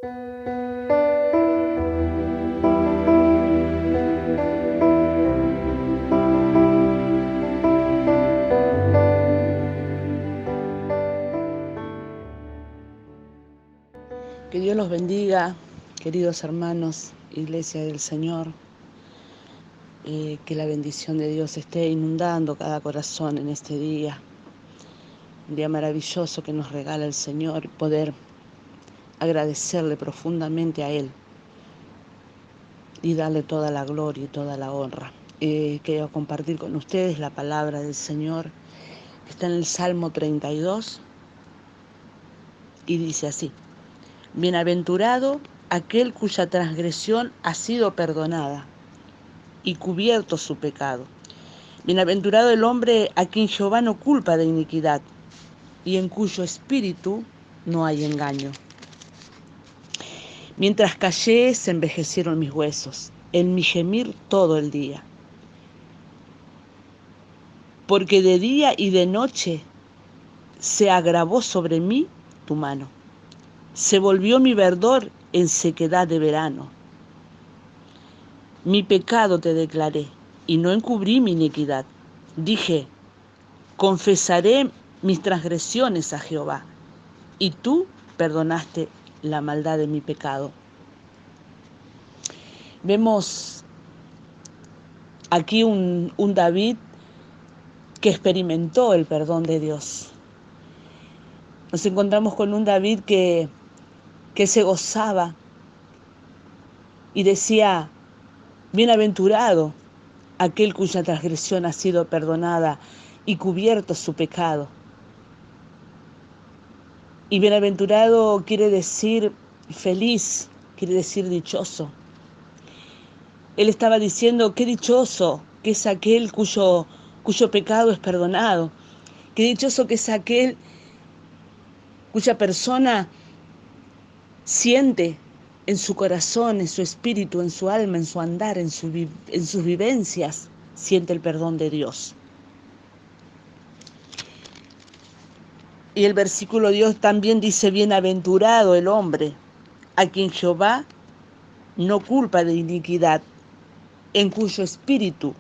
Que Dios los bendiga, queridos hermanos, Iglesia del Señor. Que la bendición de Dios esté inundando cada corazón en este día. Un día maravilloso que nos regala el Señor, poder agradecerle profundamente a Él y darle toda la gloria y toda la honra. Quiero compartir con ustedes la palabra del Señor que está en el Salmo 32 y dice así: Bienaventurado aquel cuya transgresión ha sido perdonada y cubierto su pecado. Bienaventurado el hombre a quien Jehová no culpa de iniquidad y en cuyo espíritu no hay engaño. Mientras callé, se envejecieron mis huesos, en mi gemir todo el día. Porque de día y de noche se agravó sobre mí tu mano. Se volvió mi verdor en sequedad de verano. Mi pecado te declaré, y no encubrí mi iniquidad. Dije, confesaré mis transgresiones a Jehová, y tú perdonaste la maldad de mi pecado. Vemos aquí un David que experimentó el perdón de Dios. Nos encontramos con un David que se gozaba y decía, bienaventurado aquel cuya transgresión ha sido perdonada y cubierto su pecado. Y bienaventurado quiere decir feliz, quiere decir dichoso. Él estaba diciendo, qué dichoso que es aquel cuyo pecado es perdonado. Qué dichoso que es aquel cuya persona siente en su corazón, en su espíritu, en su alma, en su andar, en sus vivencias, siente el perdón de Dios. Y el versículo Dios también dice, bienaventurado el hombre a quien Jehová no culpa de iniquidad, en cuyo espíritu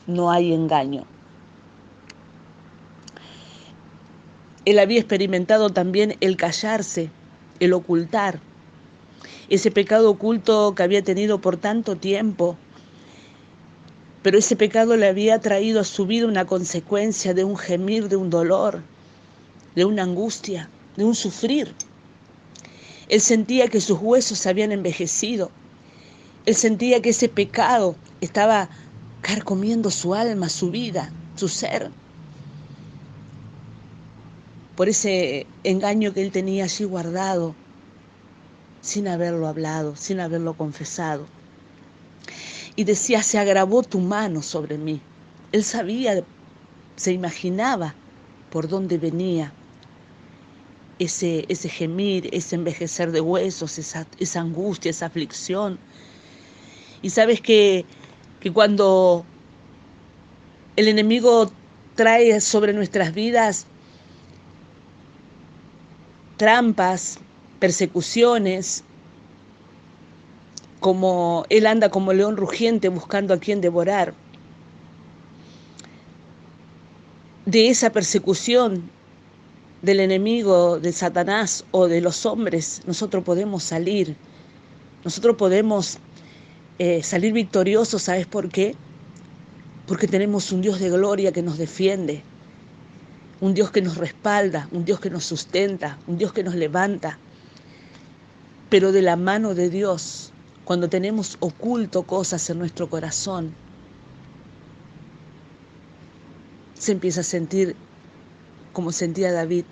no hay engaño. Él había experimentado también el callarse, el ocultar, ese pecado oculto que había tenido por tanto tiempo, pero ese pecado le había traído a su vida una consecuencia de un gemir, de un dolor, de una angustia, de un sufrir. Él sentía que sus huesos se habían envejecido. Él sentía que ese pecado estaba carcomiendo su alma, su vida, su ser. Por ese engaño que él tenía allí guardado, sin haberlo hablado, sin haberlo confesado. Y decía, se agravó tu mano sobre mí. Él sabía, se imaginaba por dónde venía ese gemir, ese envejecer de huesos, esa angustia, esa aflicción. Y sabes que cuando el enemigo trae sobre nuestras vidas trampas, persecuciones, como él anda como león rugiente buscando a quien devorar, de esa persecución del enemigo, de Satanás o de los hombres, nosotros podemos salir. Nosotros podemos salir victoriosos, ¿sabes por qué? Porque tenemos un Dios de gloria que nos defiende, un Dios que nos respalda, un Dios que nos sustenta, un Dios que nos levanta. Pero de la mano de Dios, cuando tenemos oculto cosas en nuestro corazón, se empieza a sentir como sentía David,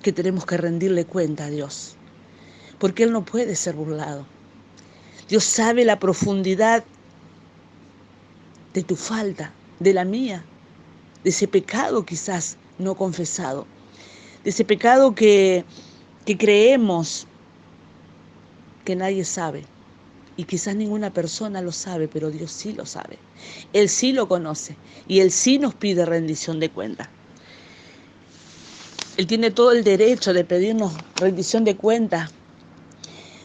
que tenemos que rendirle cuenta a Dios, porque Él no puede ser burlado. Dios sabe la profundidad de tu falta, de la mía, de ese pecado quizás no confesado, de ese pecado que creemos que nadie sabe. Y quizás ninguna persona lo sabe, pero Dios sí lo sabe. Él sí lo conoce y Él sí nos pide rendición de cuenta. Él tiene todo el derecho de pedirnos rendición de cuentas,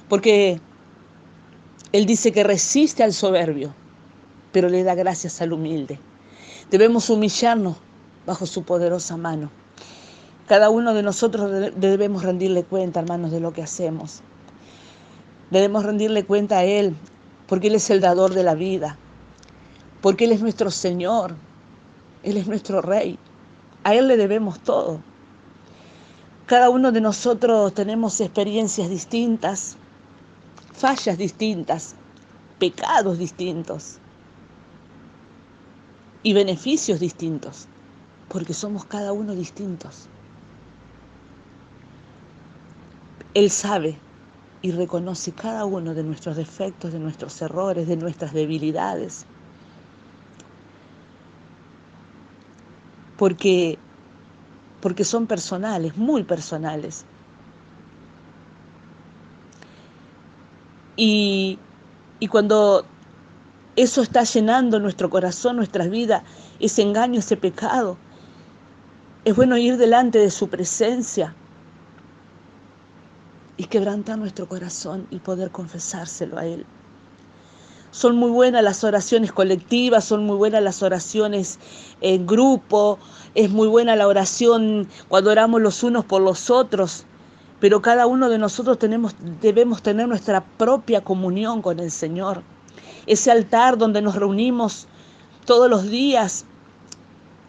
porque Él dice que resiste al soberbio, pero le da gracias al humilde. Debemos humillarnos bajo su poderosa mano. Cada uno de nosotros debemos rendirle cuenta, hermanos, de lo que hacemos. Debemos rendirle cuenta a Él, porque Él es el dador de la vida, porque Él es nuestro Señor, Él es nuestro Rey. A Él le debemos todo. Cada uno de nosotros tenemos experiencias distintas, fallas distintas, pecados distintos y beneficios distintos, porque somos cada uno distintos. Él sabe y reconoce cada uno de nuestros defectos, de nuestros errores, de nuestras debilidades, porque son personales, muy personales. Y cuando eso está llenando nuestro corazón, nuestras vidas, ese engaño, ese pecado, es bueno ir delante de su presencia y quebrantar nuestro corazón y poder confesárselo a Él. Son muy buenas las oraciones colectivas, son muy buenas las oraciones en grupo, es muy buena la oración cuando oramos los unos por los otros, pero cada uno de nosotros debemos tener nuestra propia comunión con el Señor. Ese altar donde nos reunimos todos los días,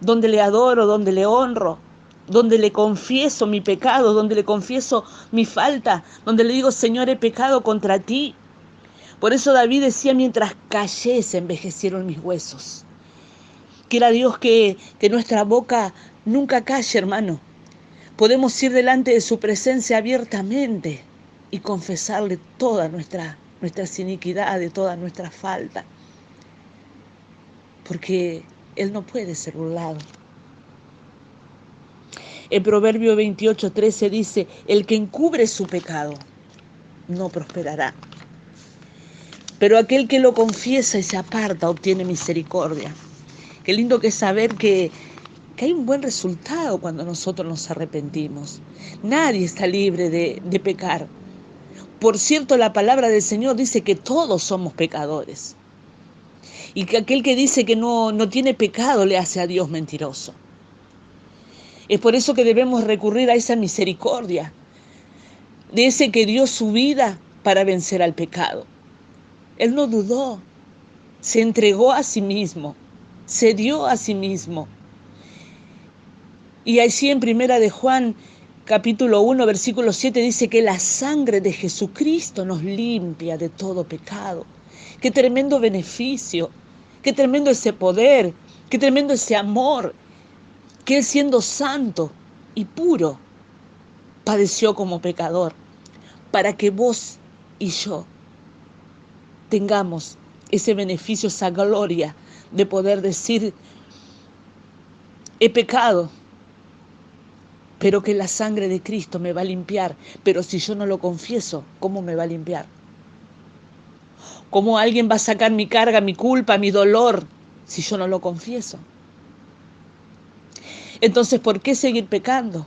donde le adoro, donde le honro, donde le confieso mi pecado, donde le confieso mi falta, donde le digo, Señor, he pecado contra ti. Por eso David decía, mientras callé se envejecieron mis huesos. Quiera Dios que nuestra boca nunca calle, hermano. Podemos ir delante de su presencia abiertamente y confesarle todas nuestras iniquidades, toda nuestra falta. Porque Él no puede ser burlado. En Proverbio 28:13 dice, el que encubre su pecado no prosperará, pero aquel que lo confiesa y se aparta obtiene misericordia. Qué lindo que es saber que hay un buen resultado cuando nosotros nos arrepentimos. Nadie está libre de pecar. Por cierto, la palabra del Señor dice que todos somos pecadores. Y que aquel que dice que no tiene pecado le hace a Dios mentiroso. Es por eso que debemos recurrir a esa misericordia, de ese que dio su vida para vencer al pecado. Él no dudó, se entregó a sí mismo, se dio a sí mismo. Y así en Primera de Juan, capítulo 1, versículo 7, dice que la sangre de Jesucristo nos limpia de todo pecado. Qué tremendo beneficio, qué tremendo ese poder, qué tremendo ese amor, que Él siendo santo y puro, padeció como pecador, para que vos y yo tengamos ese beneficio, esa gloria de poder decir, he pecado, pero que la sangre de Cristo me va a limpiar. Pero si yo no lo confieso, ¿cómo me va a limpiar? ¿Cómo alguien va a sacar mi carga, mi culpa, mi dolor, si yo no lo confieso? Entonces, ¿por qué seguir pecando?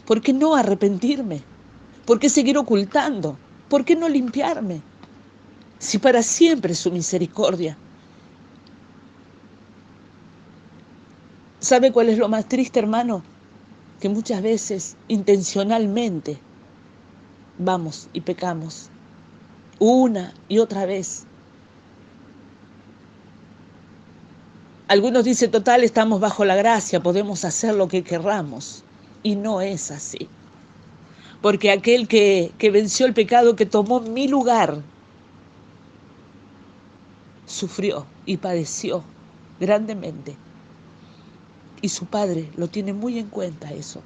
¿Por qué no arrepentirme? ¿Por qué seguir ocultando? ¿Por qué no limpiarme? Si para siempre es su misericordia. ¿Sabe cuál es lo más triste, hermano? Que muchas veces, intencionalmente, vamos y pecamos. Una y otra vez. Algunos dicen, total, estamos bajo la gracia, podemos hacer lo que querramos. Y no es así. Porque aquel que venció el pecado, que tomó mi lugar, sufrió y padeció grandemente. Y su Padre lo tiene muy en cuenta eso.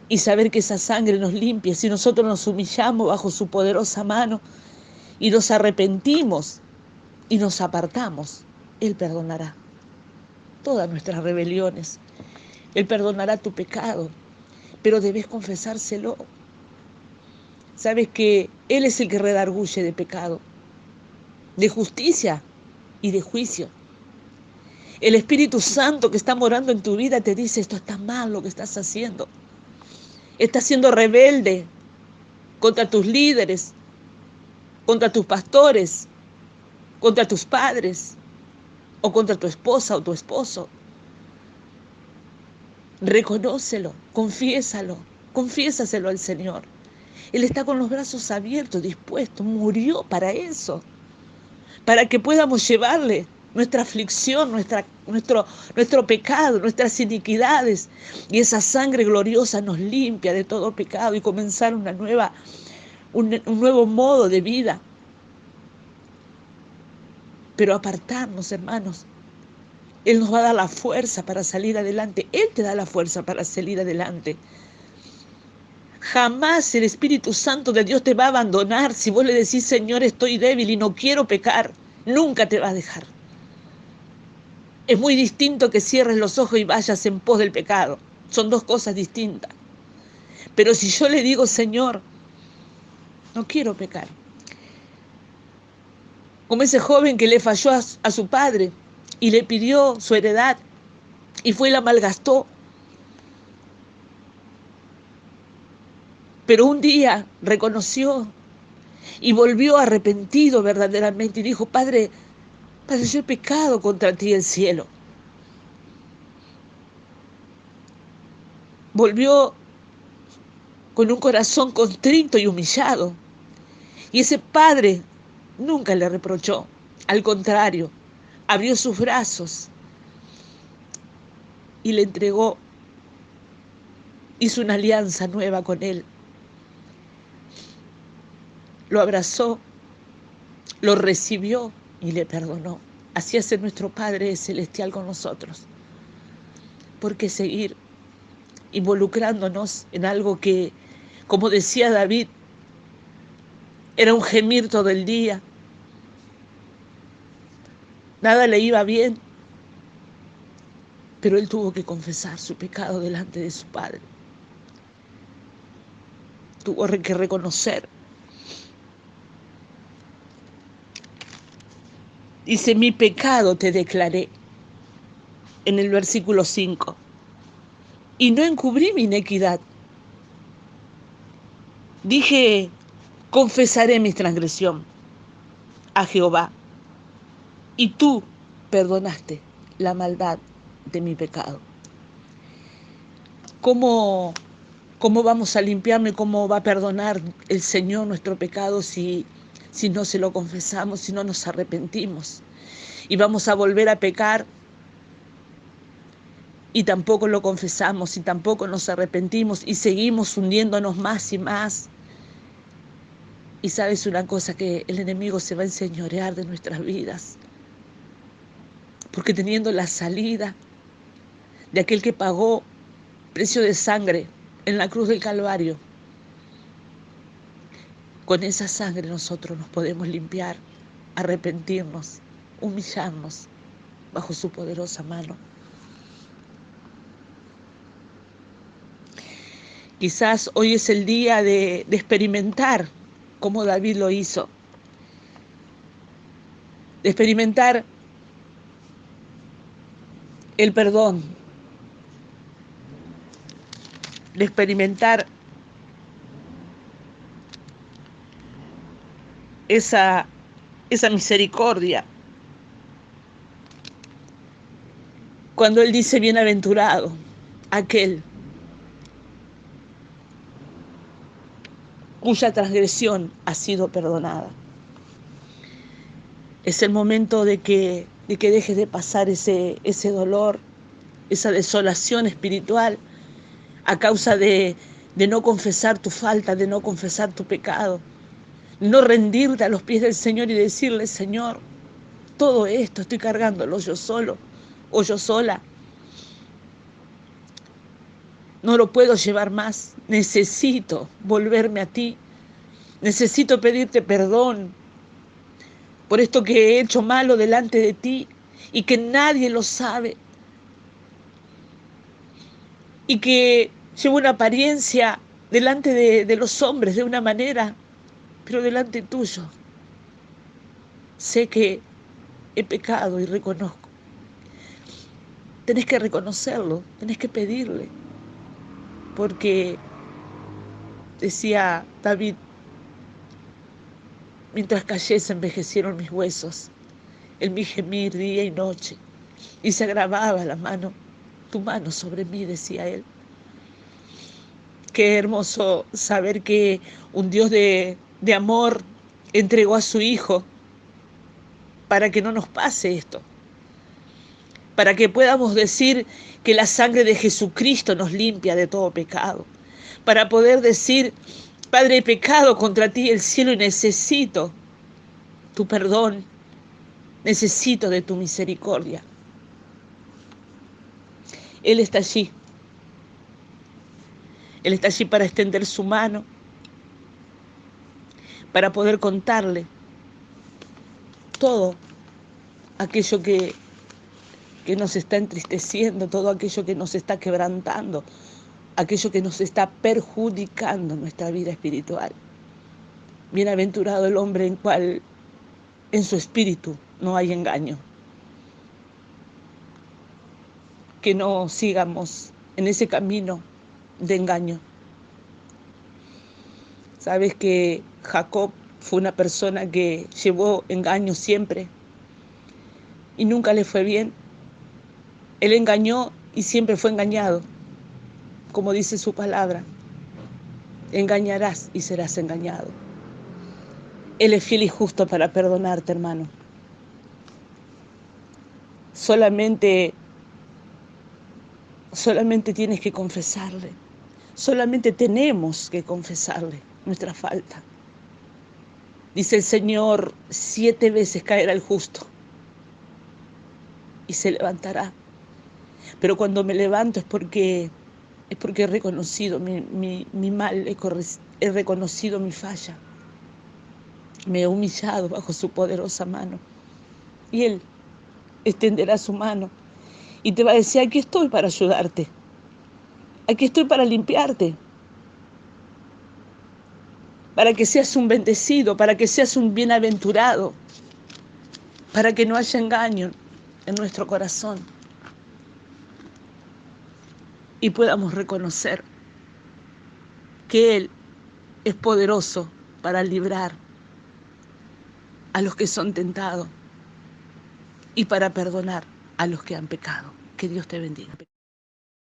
Y saber que esa sangre nos limpia, si nosotros nos humillamos bajo su poderosa mano y nos arrepentimos y nos apartamos, Él perdonará todas nuestras rebeliones. Él perdonará tu pecado, pero debes confesárselo. Sabes que Él es el que redarguye de pecado, de justicia y de juicio. El Espíritu Santo que está morando en tu vida te dice, esto está mal lo que estás haciendo. Estás siendo rebelde contra tus líderes, contra tus pastores, contra tus padres o contra tu esposa o tu esposo. Reconócelo, confiésaselo al Señor. Él está con los brazos abiertos, dispuesto, murió para eso, para que podamos llevarle nuestra aflicción, nuestro pecado, nuestras iniquidades, y esa sangre gloriosa nos limpia de todo pecado y comenzar un nuevo modo de vida. Pero apartarnos, hermanos, Él nos va a dar la fuerza para salir adelante. Él te da la fuerza para salir adelante. Jamás el Espíritu Santo de Dios te va a abandonar si vos le decís, Señor, estoy débil y no quiero pecar. Nunca te va a dejar. Es muy distinto que cierres los ojos y vayas en pos del pecado. Son dos cosas distintas. Pero si yo le digo, Señor, no quiero pecar. Como ese joven que le falló a su padre y le pidió su heredad y fue y la malgastó. Pero un día reconoció y volvió arrepentido verdaderamente y dijo, Padre, yo he pecado contra ti el cielo. Volvió con un corazón contrito y humillado. Y ese padre nunca le reprochó. Al contrario, abrió sus brazos y le entregó, hizo una alianza nueva con él. Lo abrazó, lo recibió y le perdonó. Así hace nuestro Padre Celestial con nosotros. ¿Por qué seguir involucrándonos en algo que, como decía David, era un gemir todo el día? Nada le iba bien, pero él tuvo que confesar su pecado delante de su Padre. Tuvo que reconocer. Dice, mi pecado te declaré, en el versículo 5, y no encubrí mi iniquidad. Dije, confesaré mi transgresión a Jehová, y tú perdonaste la maldad de mi pecado. ¿Cómo vamos a limpiarme? ¿Cómo va a perdonar el Señor nuestro pecado si no se lo confesamos, si no nos arrepentimos? Y vamos a volver a pecar y tampoco lo confesamos y tampoco nos arrepentimos y seguimos hundiéndonos más y más. Y sabes una cosa, que el enemigo se va a enseñorear de nuestras vidas, porque teniendo la salida de aquel que pagó precio de sangre en la cruz del Calvario, con esa sangre nosotros nos podemos limpiar, arrepentirnos, humillarnos bajo su poderosa mano. Quizás hoy es el día de experimentar como David lo hizo, de experimentar el perdón, de experimentar esa misericordia. Cuando él dice, bienaventurado aquel cuya transgresión ha sido perdonada. Es el momento de que dejes de pasar ese dolor, esa desolación espiritual a causa de no confesar tu falta, de no confesar tu pecado, no rendirte a los pies del Señor y decirle, Señor, todo esto estoy cargándolo yo solo o yo sola. No lo puedo llevar más, necesito volverme a ti, necesito pedirte perdón por esto que he hecho malo delante de ti y que nadie lo sabe y que llevo una apariencia delante de los hombres de una manera, pero delante tuyo sé que he pecado y reconozco. tenés que reconocerlo, tenés que pedirle, porque decía David, mientras callé se envejecieron mis huesos, en mi gemir día y noche, y se agravaba la mano, tu mano sobre mí, decía él. Qué hermoso saber que un Dios de amor entregó a su Hijo para que no nos pase esto, para que podamos decir que la sangre de Jesucristo nos limpia de todo pecado, para poder decir, Padre, he pecado contra ti el cielo y necesito tu perdón, necesito de tu misericordia. Él está allí. Él está allí para extender su mano, para poder contarle todo aquello que nos está entristeciendo, todo aquello que nos está quebrantando, aquello que nos está perjudicando nuestra vida espiritual. Bienaventurado el hombre en cual en su espíritu no hay engaño. Que no sigamos en ese camino de engaño. Sabes que Jacob fue una persona que llevó engaño siempre y nunca le fue bien. Él engañó y siempre fue engañado. Como dice su palabra, engañarás y serás engañado. Él es fiel y justo para perdonarte, hermano. Solamente tienes que confesarle. Solamente tenemos que confesarle nuestra falta. Dice el Señor, 7 veces caerá el justo y se levantará. Pero cuando me levanto es porque he reconocido mi mal, he reconocido mi falla. Me he humillado bajo su poderosa mano. Y Él extenderá su mano y te va a decir, aquí estoy para ayudarte. Aquí estoy para limpiarte. Para que seas un bendecido, para que seas un bienaventurado. Para que no haya engaño en nuestro corazón. Y podamos reconocer que Él es poderoso para librar a los que son tentados y para perdonar a los que han pecado. Que Dios te bendiga.